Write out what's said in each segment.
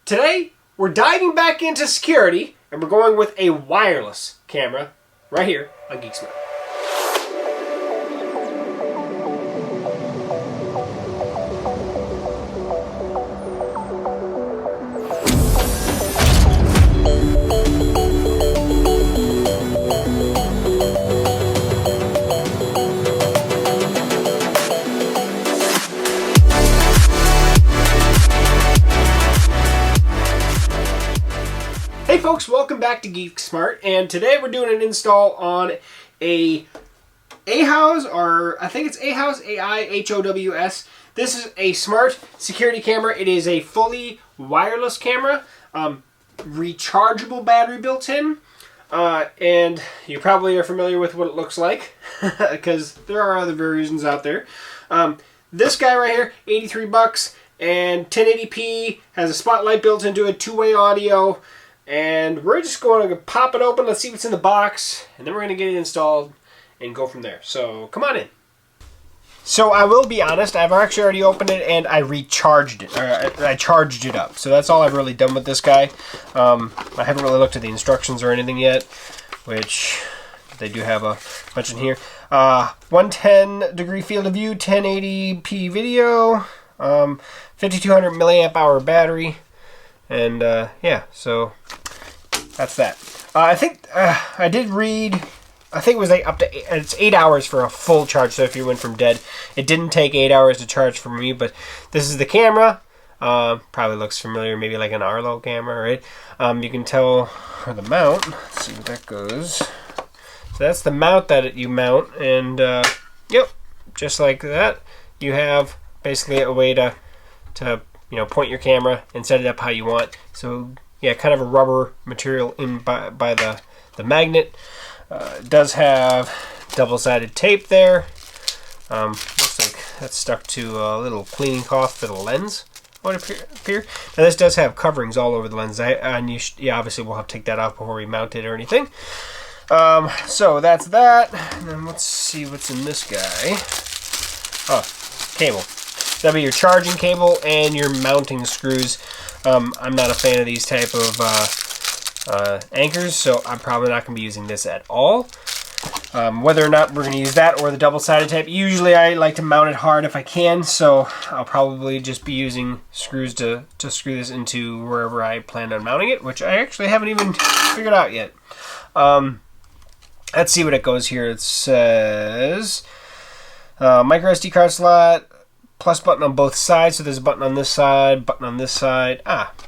Today, we're diving back into security, and we're going with a wireless camera right here on GeekSmart. Hey folks, welcome back to GeekSmart, and today we're doing an install on a AIHOWS, or I think it's AIHOWS, AIHOWS. This is a smart security camera. It is a fully wireless camera, rechargeable battery built in, and you probably are familiar with what it looks like, because there are other versions out there. This guy right here, 83 bucks, and 1080p, has a spotlight built into it, two-way audio. And we're just going to pop it open, let's see what's in the box, and then we're going to get it installed and go from there. So come on in. So I will be honest, I've actually already opened it and I recharged it, or I charged it up. So that's all I've really done with this guy. I haven't really looked at the instructions or anything yet, which they do have a bunch in here. 110 degree field of view, 1080p video, 5200 milliamp hour battery. And yeah, so that's that. I think I did read, I think it was like up to it's 8 hours for a full charge. So if you went from dead, it didn't take 8 hours to charge for me. But this is the camera. Probably looks familiar, maybe like an Arlo camera, right? You can tell for the mount. Let's see what that goes. So that's the mount that you mount, and yep, just like that, you have basically a way to point your camera and set it up how you want. So yeah, kind of a rubber material in by the magnet. It does have double-sided tape there. Looks like that's stuck to a little cleaning cloth for the lens, would appear. Now this does have coverings all over the lens. And you obviously we'll have to take that off before we mount it or anything. So that's that. And then let's see what's in this guy. Oh, cable. That'll be your charging cable and your mounting screws. I'm not a fan of these type of anchors, so I'm probably not going to be using this at all. Whether or not we're going to use that or the double-sided tape, usually I like to mount it hard if I can, so I'll probably just be using screws to screw this into wherever I plan on mounting it, which I actually haven't even figured out yet. Let's see what it goes here. It says micro SD card slot, plus button on both sides. So there's a button on this side, button on this side.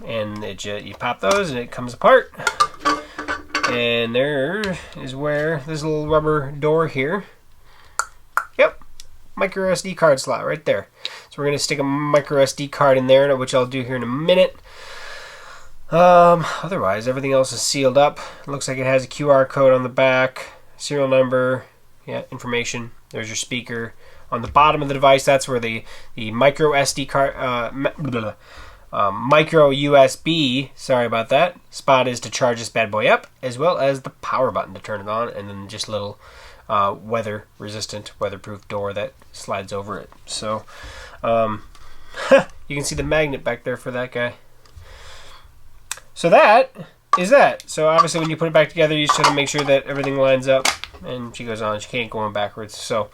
And you pop those and it comes apart. And there is where this little rubber door here. Yep, micro SD card slot right there. So we're going to stick a micro SD card in there, which I'll do here in a minute. Otherwise, everything else is sealed up. It looks like it has a QR code on the back, serial number, yeah, information. There's your speaker. On the bottom of the device, that's where the micro SD card, micro USB, sorry about that, spot is to charge this bad boy up, as well as the power button to turn it on, and then just a little weather-resistant, weatherproof door that slides over it. So, you can see the magnet back there for that guy. So that is that. So obviously when you put it back together, you just have to make sure that everything lines up, and she goes on. She can't go on backwards. So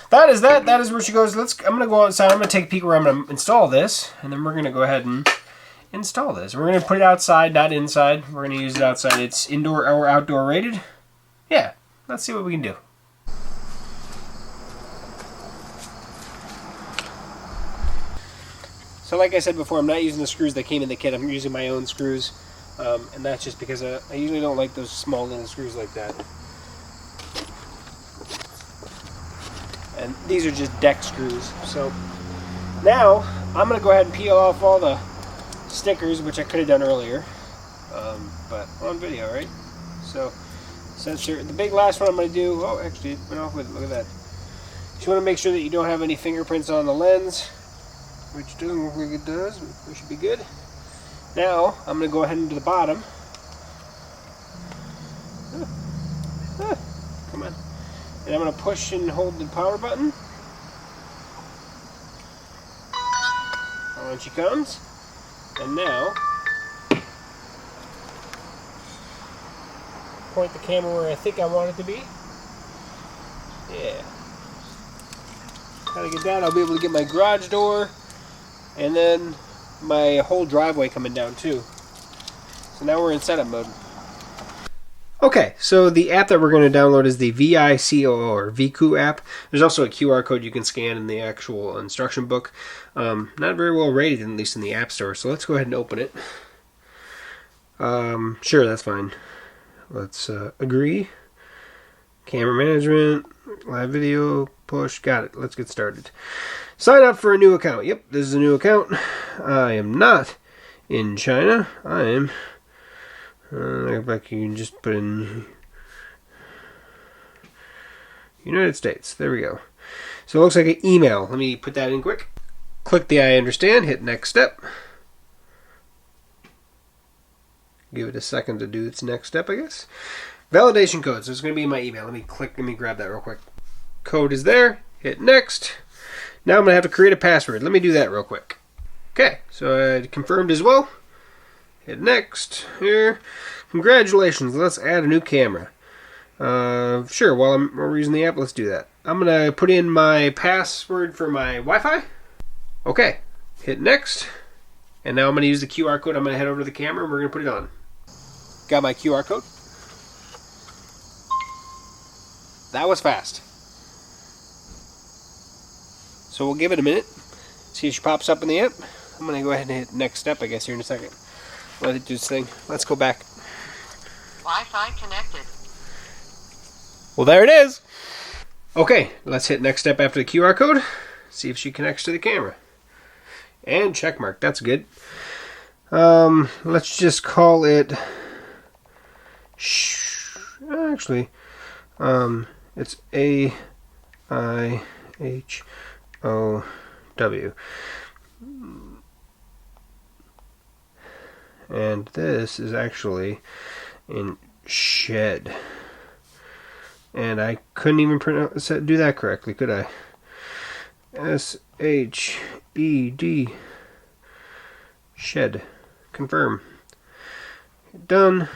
that is that. That is where she goes. I'm going to go outside. I'm going to take a peek where I'm going to install this, and then we're going to go ahead and install this. We're going to put it outside, not inside. We're going to use it outside. It's indoor or outdoor rated. Yeah, let's see what we can do. So like I said before, I'm not using the screws that came in the kit. I'm using my own screws, and that's just because I usually don't like those small little screws like that. And these are just deck screws. So now I'm going to go ahead and peel off all the stickers, which I could have done earlier, but on video, right? So sensor, the big last one I'm going to do, oh actually it went off with it, look at that. You want to make sure that you don't have any fingerprints on the lens, which doesn't look like it does, but it should be good. Now I'm going to go ahead into the bottom. Come on. And I'm going to push and hold the power button. On she comes. And now point the camera where I think I want it to be. Yeah. Gotta get that. I'll be able to get my garage door and then my whole driveway coming down too. So now we're in setup mode. Okay, so the app that we're going to download is the VICOO or VCOO app. There's also a QR code you can scan in the actual instruction book. Not very well rated, at least in the App Store. So let's go ahead and open it. Sure, that's fine. Let's agree. Camera management, live video, push. Got it. Let's get started. Sign up for a new account. Yep, this is a new account. I am not in China. I am... like you can just put in United States. There we go. So it looks like an email. Let me put that in quick. Click the I understand. Hit next step. Give it a second to do its next step, I guess. Validation code. So it's going to be in my email. Let me grab that real quick. Code is there. Hit next. Now I'm going to have to create a password. Let me do that real quick. Okay. So I confirmed as well. Hit next here. Congratulations. Let's add a new camera. Sure, while we're using the app, let's do that. I'm going to put in my password for my Wi-Fi. Okay. Hit next. And now I'm going to use the QR code. I'm going to head over to the camera and we're going to put it on. Got my QR code. That was fast. So we'll give it a minute. See if she pops up in the app. I'm going to go ahead and hit next step, I guess, here in a second. Let it do this thing. Let's go back. Wi-Fi connected. Well, there it is. Okay, let's hit next step after the QR code. See if she connects to the camera. And check mark. That's good. Let's just call it... Actually, it's AIHOW. And this is actually in shed. And I couldn't even do that correctly, could I? S-H-E-D. Shed. Confirm. Done.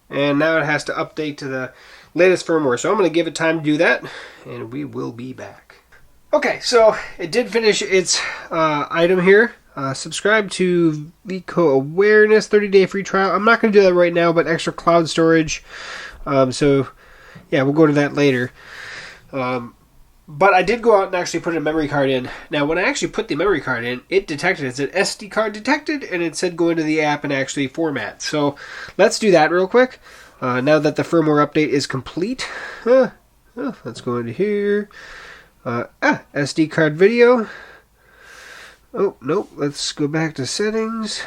And now it has to update to the latest firmware. So I'm going to give it time to do that. And we will be back. Okay, so it did finish its item here. Subscribe to VCOO Awareness 30-day free trial. I'm not going to do that right now, but extra cloud storage. So, yeah, we'll go to that later. But I did go out and actually put a memory card in. Now, when I actually put the memory card in, it detected. It said SD card detected, and it said go into the app and actually format. So, let's do that real quick. Now that the firmware update is complete. Let's go into here. SD card video. Oh, nope. Let's go back to settings.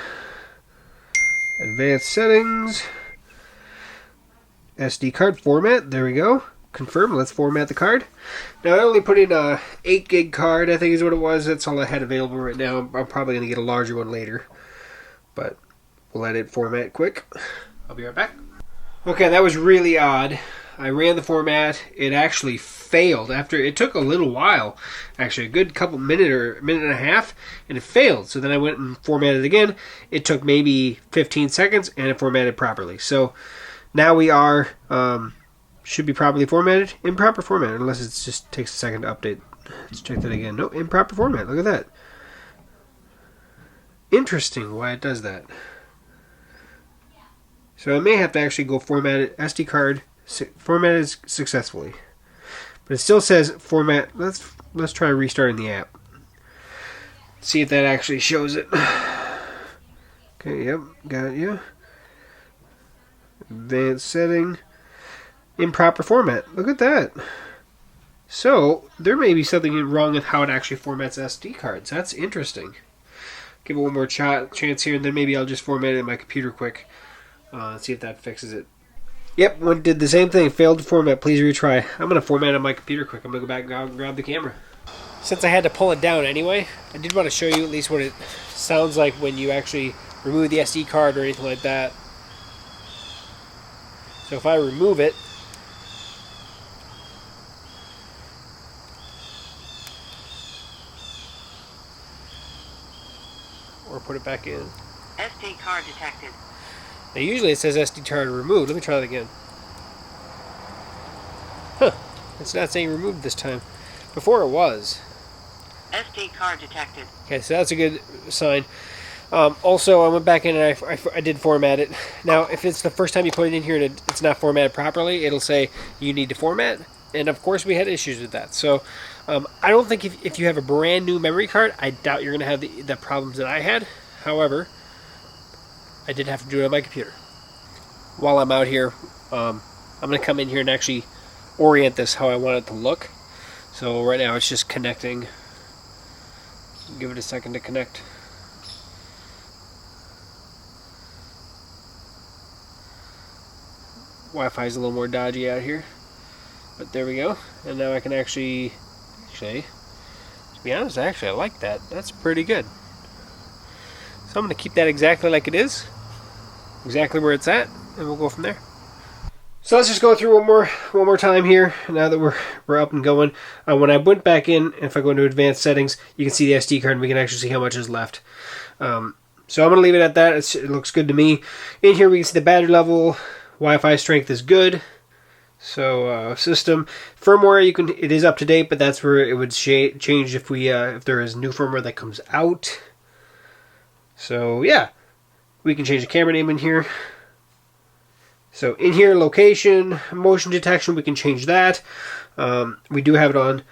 Advanced settings. SD card format. There we go. Confirm. Let's format the card. Now, I only put in a 8 gig card, I think is what it was. That's all I had available right now. I'm probably going to get a larger one later. But we'll let it format quick. I'll be right back. Okay, that was really odd. I ran the format. It actually failed. After it took a little while, actually a good couple minute and a half, and it failed. So then I went and formatted it again. It took maybe 15 seconds, and it formatted properly. So now we are should be properly formatted. Improper format, unless it just takes a second to update. Let's check that again. No, improper format. Look at that. Interesting why it does that. So I may have to actually go format it. SD card formatted successfully. But it still says format. Let's try restarting the app. See if that actually shows it. Okay, yep, got you. Advanced setting. Improper format. Look at that. So, there may be something wrong with how it actually formats SD cards. That's interesting. Give it one more chance here, and then maybe I'll just format it in my computer quick. See if that fixes it. Yep, one did the same thing. Failed to format. Please retry. I'm going to format it on my computer quick. I'm going to go back and grab the camera. Since I had to pull it down anyway, I did want to show you at least what it sounds like when you actually remove the SD card or anything like that. So if I remove it, or put it back in. SD card detected. Now usually it says SD card removed. Let me try that again. Huh. It's not saying removed this time. Before it was. SD card detected. Okay, so that's a good sign. Also, I went back in and I did format it. Now, if it's the first time you put it in here and it's not formatted properly, it'll say you need to format. And of course, we had issues with that. So, I don't think if you have a brand new memory card, I doubt you're going to have the problems that I had. However, I did have to do it on my computer. While I'm out here, I'm going to come in here and actually orient this how I want it to look. So right now it's just connecting. Give it a second to connect. Wi-Fi is a little more dodgy out here, but there we go. And now I can actually, to be honest, actually I like that. That's pretty good. So I'm going to keep that exactly like it is, exactly where it's at, and we'll go from there. So let's just go through one more time here. Now that we're up and going, when I went back in, if I go into advanced settings, you can see the SD card, and we can actually see how much is left. So I'm going to leave it at that. It looks good to me. In here we can see the battery level. Wi-Fi strength is good. So system firmware, it is up to date, but that's where it would change if there is new firmware that comes out. So yeah, we can change the camera name in here. So in here, location, motion detection, we can change that. We do have it on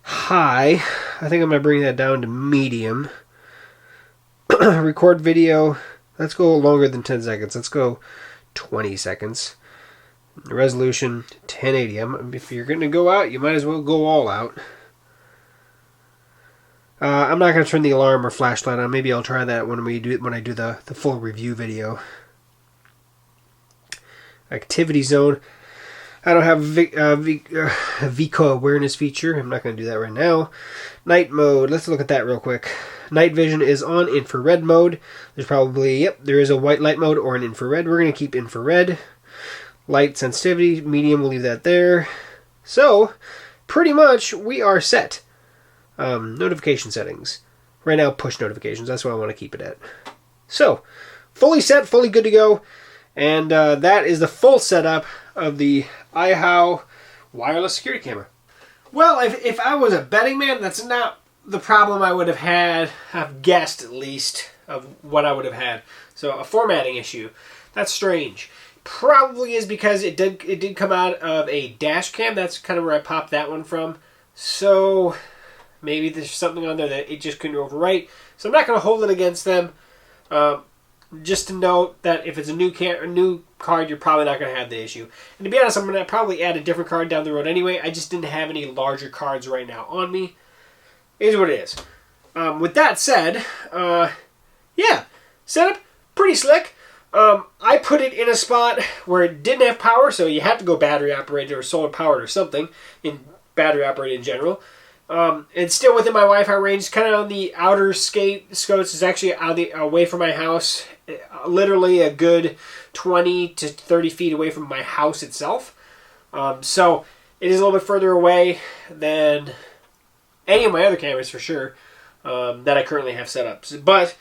high. I think I'm going to bring that down to medium. Record video. Let's go longer than 10 seconds. Let's go 20 seconds. Resolution 1080. If you're going to go out, you might as well go all out. I'm not going to turn the alarm or flashlight on. Maybe I'll try that when I do the full review video. Activity zone. I don't have VICO awareness feature. I'm not going to do that right now. Night mode. Let's look at that real quick. Night vision is on infrared mode. There's probably, there is a white light mode or an infrared. We're going to keep infrared. Light sensitivity, medium, we'll leave that there. So, pretty much we are set. Notification settings. Right now, push notifications. That's what I want to keep it at. So, fully set, fully good to go. And that is the full setup of the AIHOWS wireless security camera. Well, if I was a betting man, that's not the problem I would have had. I've guessed at least of what I would have had. So a formatting issue. That's strange. Probably is because it did come out of a dash cam. That's kind of where I popped that one from. So maybe there's something on there that it just couldn't overwrite. So I'm not going to hold it against them. Just to note that if it's a new card, you're probably not going to have the issue. And to be honest, I'm going to probably add a different card down the road anyway. I just didn't have any larger cards right now on me. It is what it is. With that said, yeah, setup pretty slick. I put it in a spot where it didn't have power, so you have to go battery operated or solar powered or something in battery operated in general. It's still within my Wi-Fi range, kind of on the outer scopes. It's actually away from my house, literally a good 20 to 30 feet away from my house itself. So it is a little bit further away than any of my other cameras for sure that I currently have set up. But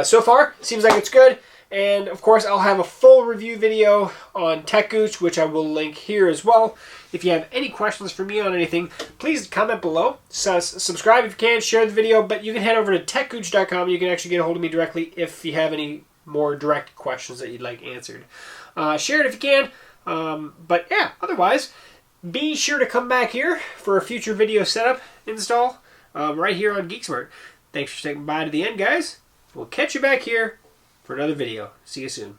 so far, seems like it's good. And of course, I'll have a full review video on TechGooch, which I will link here as well. If you have any questions for me on anything, please comment below. Subscribe if you can, share the video, but you can head over to techgooch.com. You can actually get a hold of me directly if you have any more direct questions that you'd like answered. Share it if you can. But yeah, otherwise, be sure to come back here for a future video setup install right here on GeekSmart. Thanks for sticking by to the end, guys. We'll catch you back here for another video. See you soon.